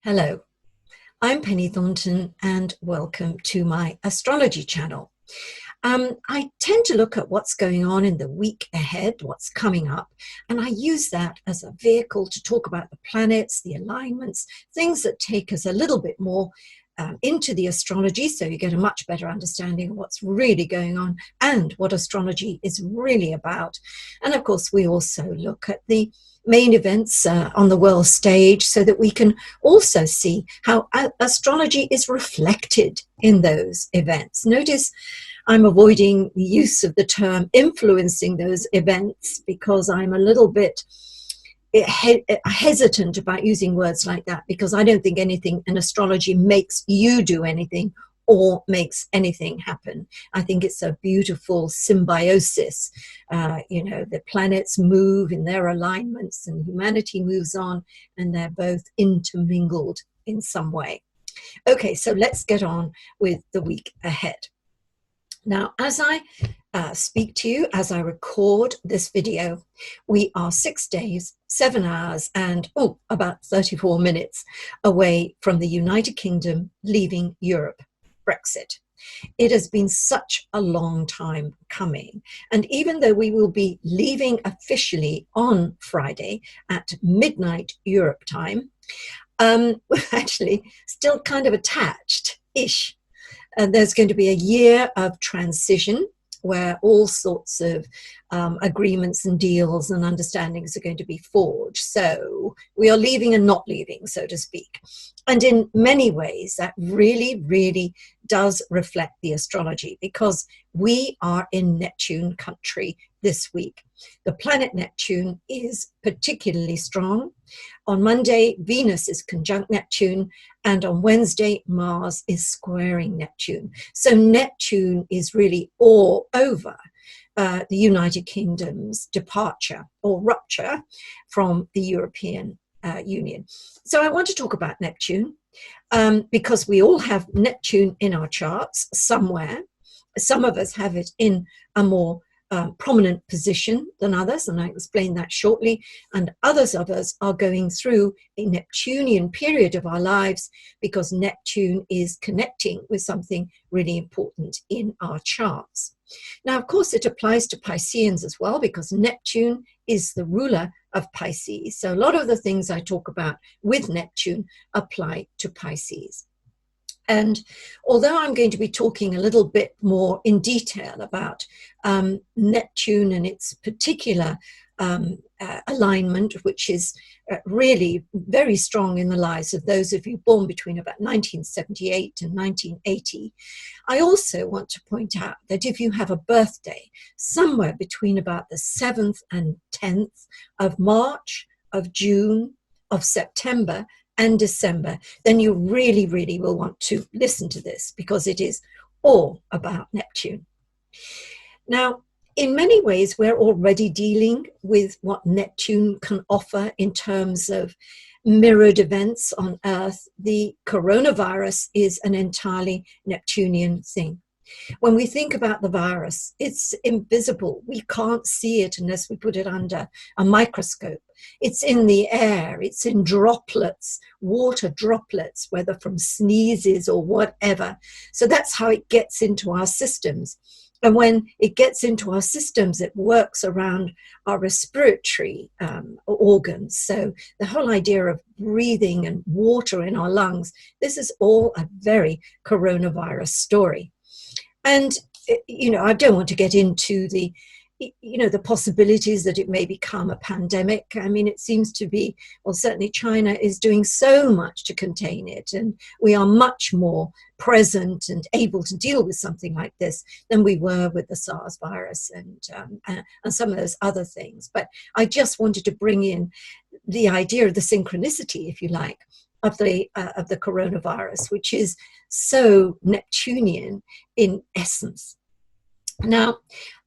Hello, I'm Penny Thornton and welcome to my astrology channel. I tend to look at what's going on in the week ahead, what's coming up, and I use that as a vehicle to talk about the planets, the alignments, things that take us a little bit more into the astrology, so you get a much better understanding of what's really going on and what astrology is really about. And of course, we also look at the main events on the world stage so that we can also see how astrology is reflected in those events. Notice I'm avoiding the use of the term influencing those events because I'm a little bit hesitant about using words like that, because I don't think anything in astrology makes you do anything or makes anything happen. I think it's a beautiful symbiosis. The planets move in their alignments and humanity moves on, and they're both intermingled in some way. Okay, so let's get on with the week ahead. Now, as I speak to you, as I record this video, we are 6 days, 7 hours, and about 34 minutes away from the United Kingdom leaving Europe, Brexit. It has been such a long time coming. And even though we will be leaving officially on Friday at midnight Europe time, we're actually still kind of attached-ish. And there's going to be a year of transition where all sorts of agreements and deals and understandings are going to be forged. So we are leaving and not leaving, so to speak. And in many ways, that really, really does reflect the astrology, because we are in Neptune country this week. The planet Neptune is particularly strong. On Monday, Venus is conjunct Neptune, and on Wednesday, Mars is squaring Neptune. So Neptune is really all over the United Kingdom's departure or rupture from the European Union. So I want to talk about Neptune because we all have Neptune in our charts somewhere. Some of us have it in a more prominent position than others, and I'll explain that shortly. And others of us are going through a Neptunian period of our lives because Neptune is connecting with something really important in our charts. Now, of course, it applies to Pisceans as well, because Neptune is the ruler of Pisces. So a lot of the things I talk about with Neptune apply to Pisces. And although I'm going to be talking a little bit more in detail about Neptune and its particular alignment, which is really very strong in the lives of those of you born between about 1978 and 1980, I also want to point out that if you have a birthday somewhere between about the 7th and 10th of March, of June, of September, and December, then you really, really will want to listen to this, because it is all about Neptune. Now, in many ways, we're already dealing with what Neptune can offer in terms of mirrored events on Earth. The coronavirus is an entirely Neptunian thing. When we think about the virus, it's invisible. We can't see it unless we put it under a microscope. It's in the air, it's in droplets, water droplets, whether from sneezes or whatever. So that's how it gets into our systems. And when it gets into our systems, it works around our respiratory organs. So the whole idea of breathing and water in our lungs, this is all a very coronavirus story. And, I don't want to get into the possibilities that it may become a pandemic. I mean, it seems to be, well, certainly China is doing so much to contain it, and we are much more present and able to deal with something like this than we were with the SARS virus and some of those other things. But I just wanted to bring in the idea of the synchronicity, if you like, of the coronavirus, which is so Neptunian in essence. Now,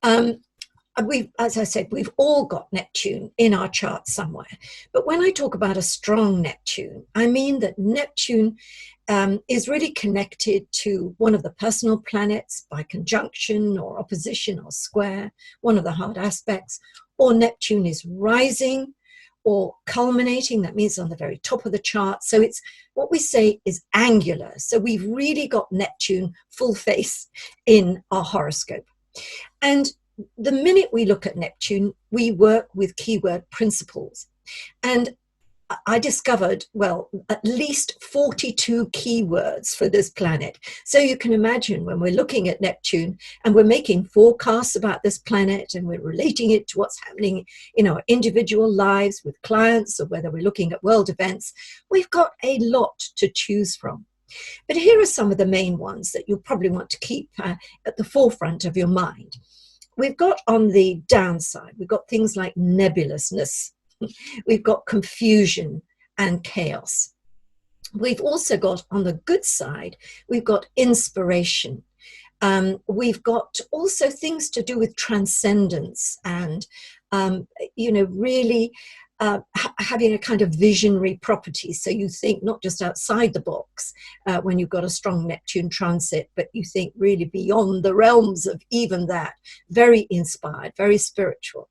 as I said, we've all got Neptune in our chart somewhere. But when I talk about a strong Neptune, I mean that Neptune is really connected to one of the personal planets by conjunction or opposition or square, one of the hard aspects, or Neptune is rising, or culminating. That means on the very top of the chart. So it's what we say is angular. So we've really got Neptune full face in our horoscope. And the minute we look at Neptune, we work with keyword principles. And I discovered, well, at least 42 keywords for this planet. So you can imagine when we're looking at Neptune and we're making forecasts about this planet and we're relating it to what's happening in our individual lives with clients, or whether we're looking at world events, we've got a lot to choose from. But here are some of the main ones that you'll probably want to keep at the forefront of your mind. We've got on the downside, we've got things like nebulousness. We've got confusion and chaos. We've also got, on the good side, we've got inspiration. We've got also things to do with transcendence and, really having a kind of visionary property. So you think not just outside the box when you've got a strong Neptune transit, but you think really beyond the realms of even that. Very inspired, very spiritual.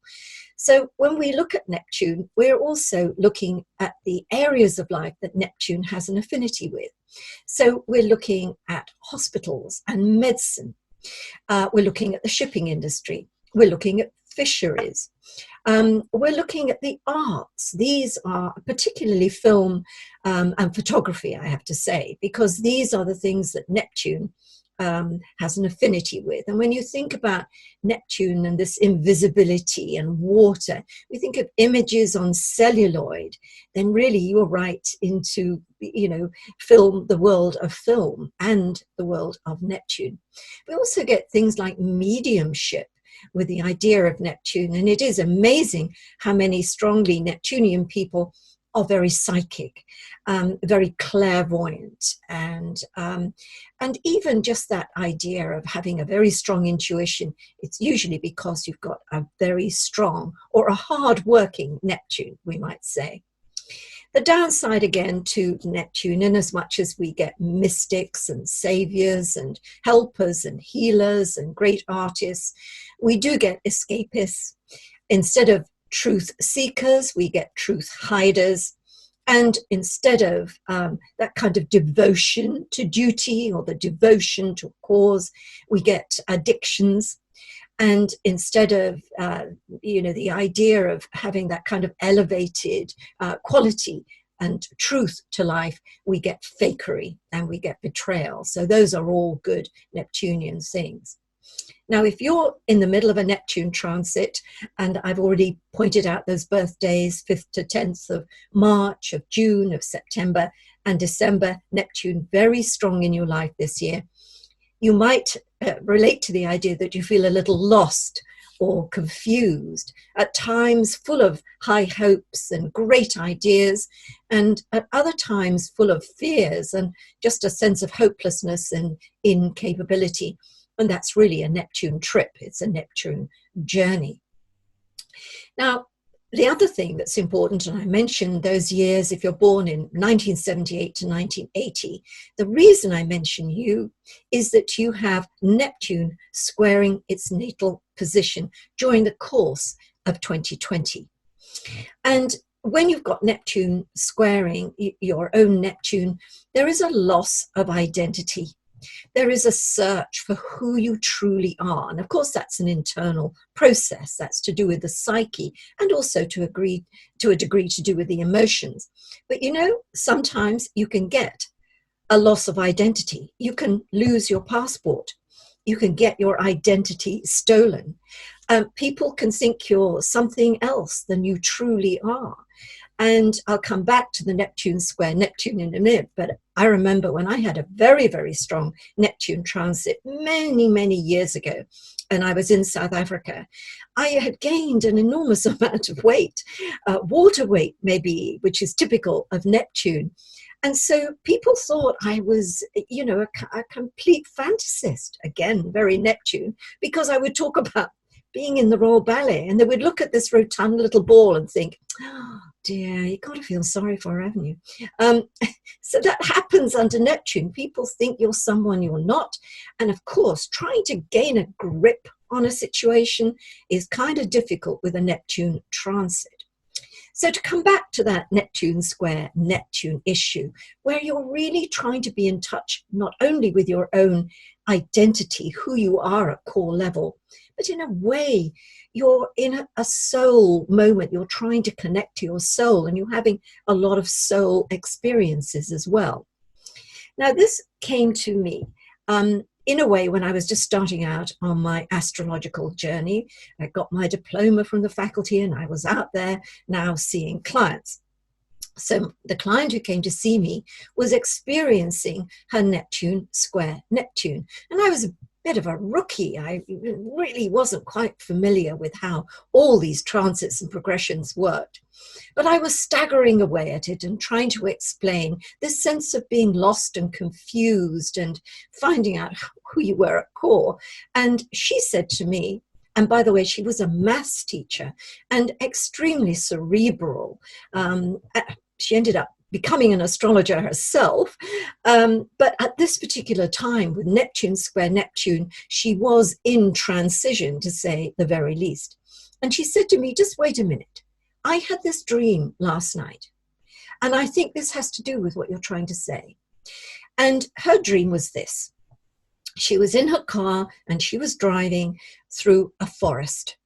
So when we look at Neptune, we're also looking at the areas of life that Neptune has an affinity with. So we're looking at hospitals and medicine. We're looking at the shipping industry. We're looking at fisheries. We're looking at the arts. These are particularly film and photography, I have to say, because these are the things that Neptune has an affinity with. And when you think about Neptune and this invisibility and water, we think of images on celluloid, then really you're right into, film, the world of film and the world of Neptune. We also get things like mediumship with the idea of Neptune. And it is amazing how many strongly Neptunian people are very psychic, very clairvoyant, and even just that idea of having a very strong intuition. It's usually because you've got a very strong or a hard-working Neptune, we might say. The downside again to Neptune, in as much as we get mystics and saviors and helpers and healers and great artists, we do get escapists. Instead of truth seekers, we get truth hiders. And instead of that kind of devotion to duty or the devotion to a cause, we get addictions. And instead of, the idea of having that kind of elevated quality and truth to life, we get fakery and we get betrayal. So those are all good Neptunian things. Now, if you're in the middle of a Neptune transit, and I've already pointed out those birthdays, 5th to 10th of March, of June, of September, and December, Neptune very strong in your life this year, you might relate to the idea that you feel a little lost or confused, at times full of high hopes and great ideas, and at other times full of fears and just a sense of hopelessness and incapability. And that's really a Neptune trip. It's a Neptune journey. Now, the other thing that's important, and I mentioned those years, if you're born in 1978 to 1980, the reason I mention you is that you have Neptune squaring its natal position during the course of 2020. And when you've got Neptune squaring your own Neptune, there is a loss of identity. There is a search for who you truly are. And of course, that's an internal process. That's to do with the psyche and also to a degree to do with the emotions. But sometimes you can get a loss of identity. You can lose your passport. You can get your identity stolen. People can think you're something else than you truly are. And I'll come back to the Neptune Square, Neptune in a minute, but I remember when I had a very, very strong Neptune transit many, many years ago, and I was in South Africa, I had gained an enormous amount of weight, water weight maybe, which is typical of Neptune. And so people thought I was, a complete fantasist, again, very Neptune, because I would talk about being in the Royal Ballet, and they would look at this rotund little ball and think, oh dear, you got to feel sorry for her, haven't you? So that happens under Neptune. People think you're someone you're not. And of course, trying to gain a grip on a situation is kind of difficult with a Neptune transit. So to come back to that Neptune Square, Neptune issue, where you're really trying to be in touch not only with your own identity, who you are at core level, but in a way, you're in a soul moment. You're trying to connect to your soul, and you're having a lot of soul experiences as well. Now, this came to me in a way when I was just starting out on my astrological journey. I got my diploma from the faculty, and I was out there now seeing clients. So the client who came to see me was experiencing her Neptune Square Neptune. And I was a bit of a rookie. I really wasn't quite familiar with how all these transits and progressions worked. But I was staggering away at it and trying to explain this sense of being lost and confused and finding out who you were at core. And she said to me, and by the way, she was a maths teacher and extremely cerebral. She ended up becoming an astrologer herself. But at this particular time with Neptune Square Neptune, she was in transition, to say the very least. And she said to me, just wait a minute. I had this dream last night, and I think this has to do with what you're trying to say. And her dream was this. She was in her car and she was driving through a forest,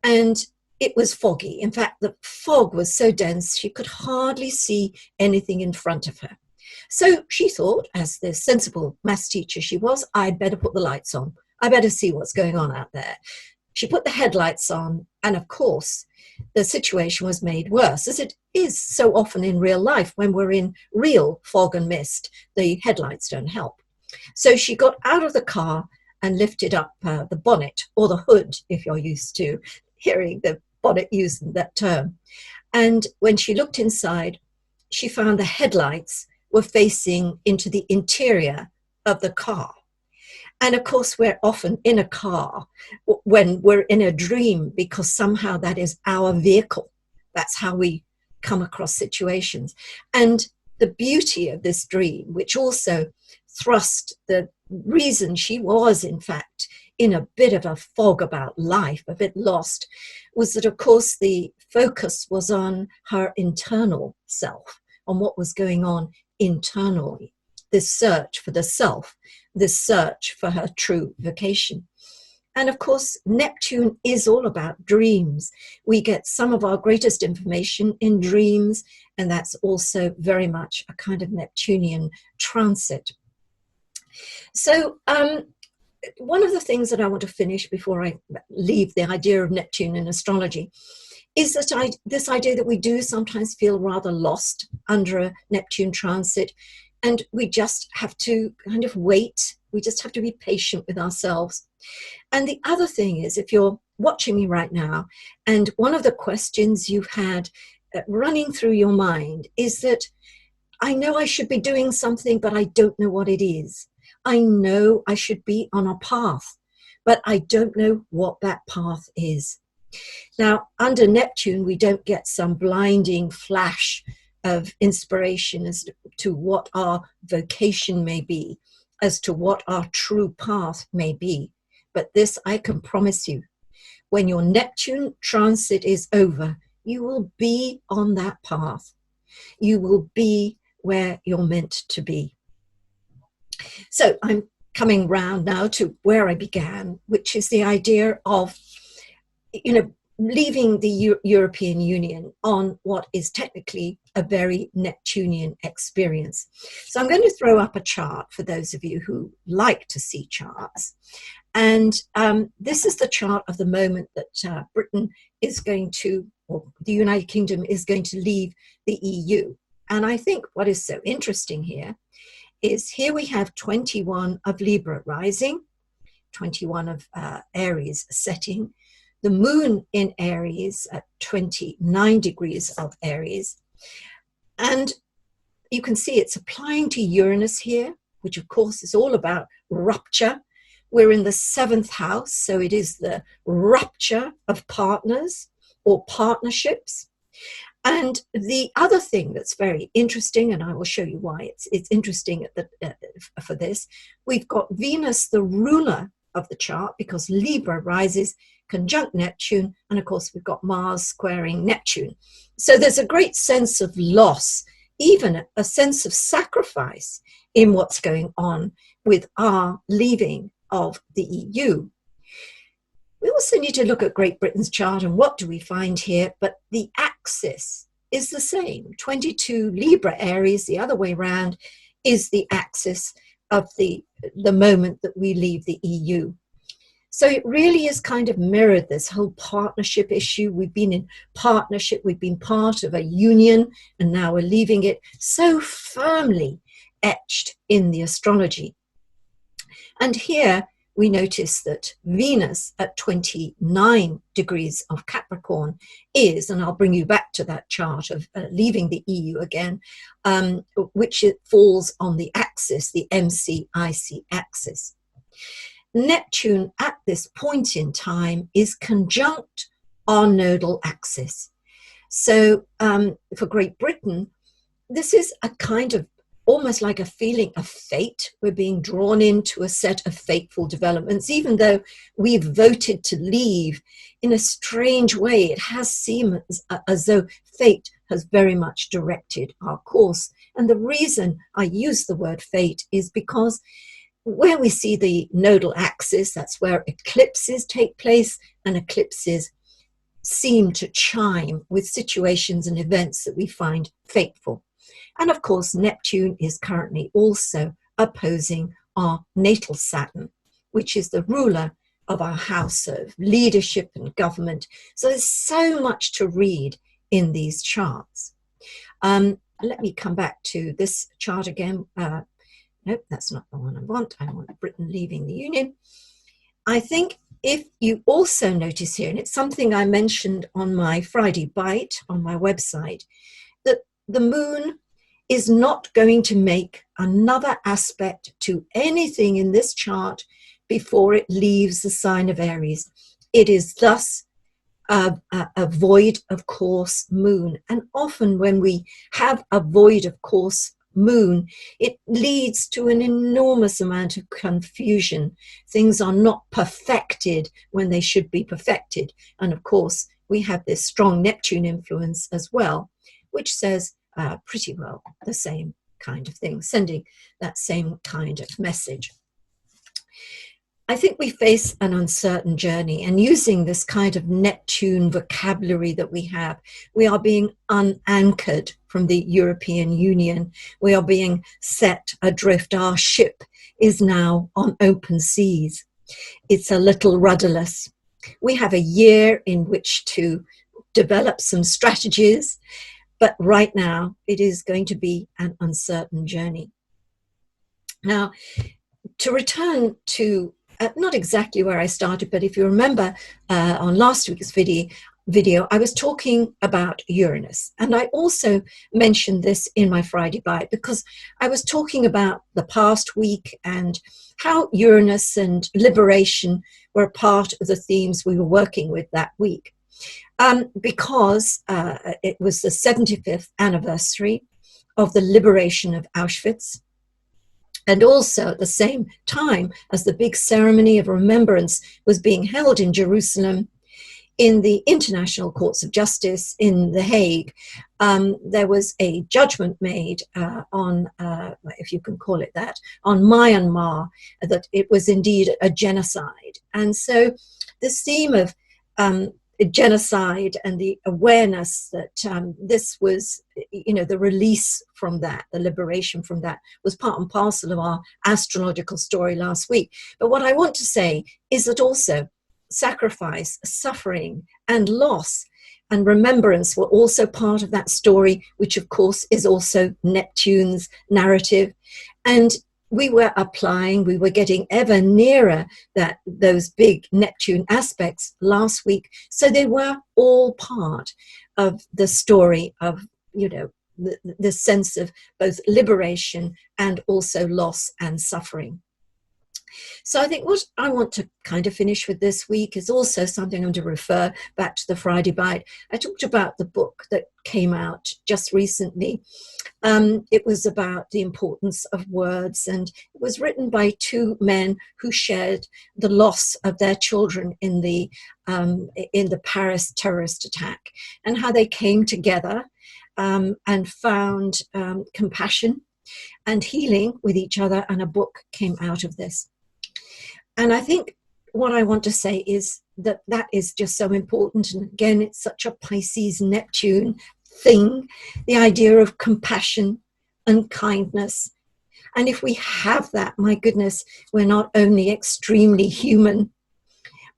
and it was foggy. In fact, the fog was so dense she could hardly see anything in front of her. So she thought, as the sensible maths teacher she was, I'd better put the lights on. I better see what's going on out there. She put the headlights on, and of course, the situation was made worse, as it is so often in real life. When we're in real fog and mist, the headlights don't help. So she got out of the car and lifted up the bonnet, or the hood, if you're used to hearing the bonnet used in that term. And when she looked inside, she found the headlights were facing into the interior of the car. And of course, we're often in a car when we're in a dream, because somehow that is our vehicle. That's how we come across situations. And the beauty of this dream, which also thrust the reason she was, in fact, in a bit of a fog about life, a bit lost, was that, of course, the focus was on her internal self, on what was going on internally, this search for the self, this search for her true vocation. And of course, Neptune is all about dreams. We get some of our greatest information in dreams, and that's also very much a kind of Neptunian transit. So one of the things that I want to finish before I leave the idea of Neptune in astrology is that this idea that we do sometimes feel rather lost under a Neptune transit, and we just have to kind of wait. We just have to be patient with ourselves. And the other thing is, if you're watching me right now, and one of the questions you've had running through your mind is that, I know I should be doing something, but I don't know what it is. I know I should be on a path, but I don't know what that path is. Now, under Neptune, we don't get some blinding flash of inspiration as to what our vocation may be, as to what our true path may be. But this I can promise you, when your Neptune transit is over, you will be on that path. You will be where you're meant to be. So I'm coming round now to where I began, which is the idea of, leaving the European Union on what is technically a very Neptunian experience. So I'm going to throw up a chart for those of you who like to see charts. And this is the chart of the moment that Britain is going to, or the United Kingdom is going to leave the EU. And I think what is so interesting here is here we have 21 of Libra rising, 21 of Aries setting, the moon in Aries at 29 degrees of Aries. And you can see it's applying to Uranus here, which of course is all about rupture. We're in the 7th house, so it is the rupture of partners or partnerships. And the other thing that's very interesting, and I will show you why it's interesting for this, we've got Venus, the ruler of the chart, because Libra rises conjunct Neptune, and of course we've got Mars squaring Neptune. So there's a great sense of loss, even a sense of sacrifice in what's going on with our leaving of the EU. We also need to look at Great Britain's chart, and what do we find here? But the axis is the same. 22 Libra Aries, the other way around, is the axis of the moment that we leave the EU. So it really is kind of mirrored this whole partnership issue. We've been in partnership, we've been part of a union, and now we're leaving it, so firmly etched in the astrology. And here we notice that Venus at 29 degrees of Capricorn is, and I'll bring you back to that chart of leaving the EU again, which it falls on the axis, the MCIC axis. Neptune at this point in time is conjunct our nodal axis. So for Great Britain, this is a kind of almost like a feeling of fate. We're being drawn into a set of fateful developments, even though we've voted to leave. In a strange way, it has seemed as though fate has very much directed our course. And the reason I use the word fate is because where we see the nodal axis, that's where eclipses take place, and eclipses seem to chime with situations and events that we find fateful. And of course, Neptune is currently also opposing our natal Saturn, which is the ruler of our house of leadership and government. So there's so much to read in these charts. Let me come back to this chart again. Nope, that's not the one I want. I want Britain leaving the Union. I think if you also notice here, and it's something I mentioned on my Friday Bite on my website, that the moon is not going to make another aspect to anything in this chart before it leaves the sign of Aries. It is thus a void of course moon. And often when we have a void of course moon, it leads to an enormous amount of confusion. Things are not perfected when they should be perfected. And of course, we have this strong Neptune influence as well, which says pretty well the same kind of thing, sending that same kind of message. I think we face an uncertain journey, and using this kind of Neptune vocabulary that we have, we are being unanchored from the European Union. We are being set adrift. Our ship is now on open seas. It's a little rudderless. We have a year in which to develop some strategies, but right now it is going to be an uncertain journey. Now, to return to not exactly where I started, but if you remember on last week's video, I was talking about Uranus. And I also mentioned this in my Friday Bite because I was talking about the past week and how Uranus and liberation were a part of the themes we were working with that week. Because it was the 75th anniversary of the liberation of Auschwitz, and also at the same time as the big ceremony of remembrance was being held in Jerusalem in the International Courts of Justice in The Hague, there was a judgment made on, if you can call it that, on Myanmar, that it was indeed a genocide. And so this theme of genocide and the awareness that this was, the release from that, the liberation from that, was part and parcel of our astrological story last week. But what I want to say is that also sacrifice, suffering, and loss and remembrance were also part of that story, which of course is also Neptune's narrative. And we were getting ever nearer those big Neptune aspects last week. So they were all part of the story of, the sense of both liberation and also loss and suffering. So I think what I want to kind of finish with this week is also something I'm going to refer back to the Friday Bite. I talked about the book that came out just recently. It was about the importance of words, and it was written by two men who shared the loss of their children in the Paris terrorist attack, and how they came together and found compassion and healing with each other, and a book came out of this. And I think what I want to say is that that is just so important. And again, it's such a Pisces Neptune thing, the idea of compassion and kindness. And if we have that, my goodness, we're not only extremely human,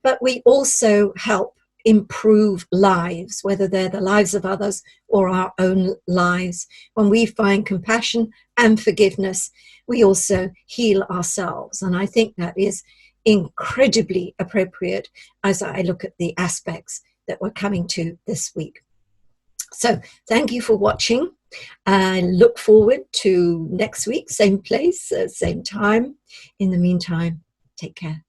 but we also help improve lives, whether they're the lives of others or our own lives. When we find compassion and forgiveness, we also heal ourselves. And I think that is incredibly appropriate as I look at the aspects that we're coming to this week. So thank you for watching. I look forward to next week, same place, same time. In the meantime, take care.